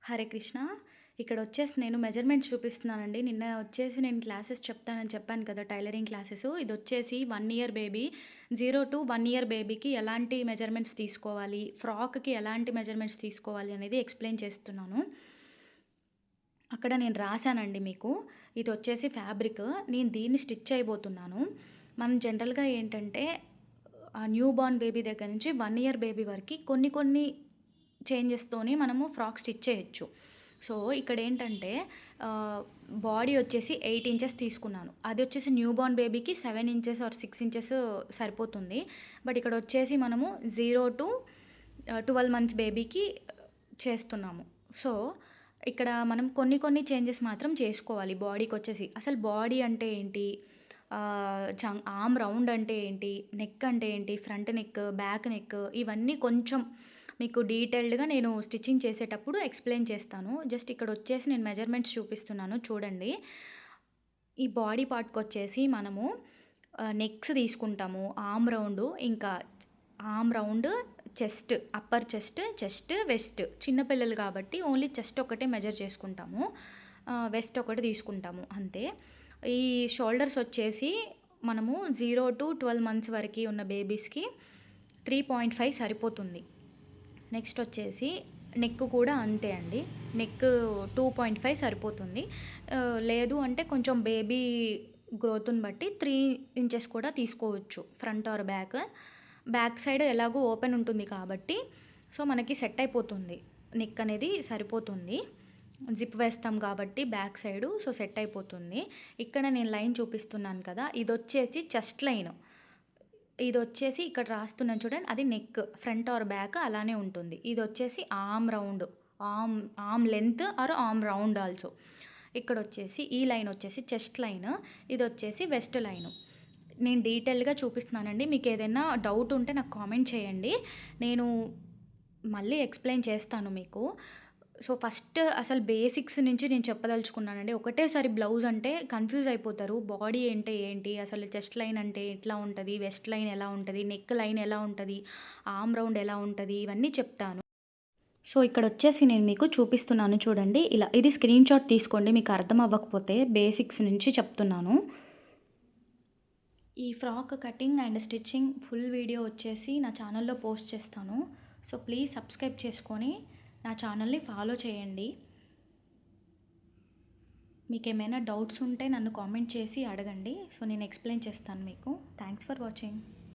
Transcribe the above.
హరే కృష్ణ. ఇక్కడొచ్చేసి నేను మెజర్‌మెంట్స్ చూపిస్తున్నానండి. నిన్న వచ్చేసి నేను క్లాసెస్ చెప్తానని చెప్పాను కదా! Tailoring classes. ఇదొచ్చేసి 1 ఇయర్ బేబీ 0-1 ఇయర్ బేబీకి ఎలాంటి మెజర్‌మెంట్స్ తీసుకోవాలి, ఫ్రాక్‌కి ఎలాంటి మెజర్‌మెంట్స్ తీసుకోవాలి అనేది ఎక్స్‌ప్లెయిన్ చేస్తున్నాను. అక్కడ నేను రాసానండి మీకు. ఇదొచ్చేసి ఫ్యాబ్రిక్. నేను దీన్ని స్టిచ్ చేయబోతున్నాను. మనం జనరల్‌గా ఏంటంటే న్యూ బోర్న్ బేబీ దగ్గర నుంచి 1 ఇయర్ బేబీ వరకి కొన్ని కొన్ని చేంజెస్‌తోని మనము ఫ్రాక్ స్టిచ్ చేయొచ్చు. సో, ఇక్కడేంటంటే బాడీ వచ్చేసి 8 ఇంచెస్ తీసుకున్నాను. అదొచ్చేసి న్యూ బోర్న్ బేబీకి 7 ఇంచెస్ ఆర్ 6 ఇంచెస్ సరిపోతుంది. బట్ ఇక్కడొచ్చేసి మనము 0-12 మంత్స్ బేబీకి చేస్తున్నాము. సో, ఇక్కడ మనం కొన్ని కొన్ని చేంజెస్ మాత్రం చేసుకోవాలి బాడీకొచ్చేసి. అసలు బాడీ అంటే ఏంటి? ఆర్మ్ రౌండ్ అంటే ఏంటి? నెక్ అంటే ఏంటి? ఫ్రంట్ నెక్, బ్యాక్ నెక్ ఇవన్నీ కొంచెం మీకు డీటెయిల్డ్‌గా నేను స్టిచ్చింగ్ చేసేటప్పుడు ఎక్స్‌ప్లెయిన్ చేస్తాను. జస్ట్ ఇక్కడొచ్చేసి నేను మెజర్‌మెంట్స్ చూపిస్తున్నాను చూడండి. ఈ బాడీ పార్ట్‌కొచ్చేసి మనము నెక్స్ తీసుకుంటాము. Arm round, chest, upper chest, west. చిన్న పిల్లలు కాబట్టి ఓన్లీ చెస్ట్ ఒక్కటే మెజర్ చేసుకుంటాము. వెస్ట్ ఒకటి తీసుకుంటాము అంతే. ఈ షోల్డర్స్ వచ్చేసి మనము 0-12 మంత్స్ వరకి ఉన్న బేబీస్‌కి 3.5 సరిపోతుంది. నెక్స్ట్ వచ్చేసి నెక్ కూడా అంతే అండి. నెక్ 2.5 సరిపోతుంది. లేదు అంటే కొంచెం బేబీ గ్రోత్‌ని బట్టి 3 ఇంచెస్ కూడా తీసుకోవచ్చు front are back. Back side ఎలాగో ఓపెన్ ఉంటుంది కాబట్టి సో, మనకి సెట్ అయిపోతుంది. నెక్ అనేది సరిపోతుంది. జిప్ వేస్తాం కాబట్టి బ్యాక్ సైడు సో, సెట్ అయిపోతుంది. ఇక్కడ నేను లైన్ చూపిస్తున్నాను కదా! ఇదొచ్చేసి చెస్ట్ లైన్. ఇదొచ్చేసి ఇక్కడ రాస్తున్నాను చూడండి. అది నెక్ ఫ్రంట్ ఆర్ బ్యాక్ అలానే ఉంటుంది. ఇదొచ్చేసి arm round. Arm arm length or arm round also. ఇక్కడొచ్చేసి ఈ లైన్ వచ్చేసి చెస్ట్ లైన్. ఇదొచ్చేసి వెస్ట్ లైను. నేను డీటెయిల్‌గా చూపిస్తున్నానండి. మీకేదైనా డౌట్ ఉంటే నాకు కామెంట్ చేయండి. నేను మళ్ళీ ఎక్స్‌ప్లెయిన్ చేస్తాను మీకు. సో, ఫస్ట్ అసలు బేసిక్స్ నుంచి నేను చెప్పదలుచుకున్నానండి. ఒకటేసారి బ్లౌజ్ అంటే కన్‌ఫ్యూజ్ అయిపోతారు. బాడీ అంటే ఏంటి? అసలు చెస్ట్ లైన్ అంటే ఎట్లా ఉంటది? వెస్ట్ లైన్ ఎలా ఉంటది? నెక్ లైన్ ఎలా ఉంటది? ఆర్మ్ రౌండ్ ఎలా ఉంటది? ఇవన్నీ చెప్తాను. సో, ఇక్కడొచ్చేసి నేను మీకు చూపిస్తున్నాను చూడండి. ఇలా ఇది స్క్రీన్‌షాట్ తీసుకోండి మీకు అర్థం అవ్వకపోతే బేసిక్స్ నుంచి చెప్తున్నాను. ఈ frock cutting and stitching full video వచ్చేసి నా ఛానల్‌లో పోస్ట్ చేస్తాను. సో, ప్లీజ్ సబ్స్క్రైబ్ చేసుకొని నా ఛానల్‌ని ఫాలో చేయండి. మీకేమైనా డౌట్స్ ఉంటే నన్ను కామెంట్ చేసి అడగండి. సో, నేను ఎక్స్‌ప్లెయిన్ చేస్తాను మీకు. Thanks for watching.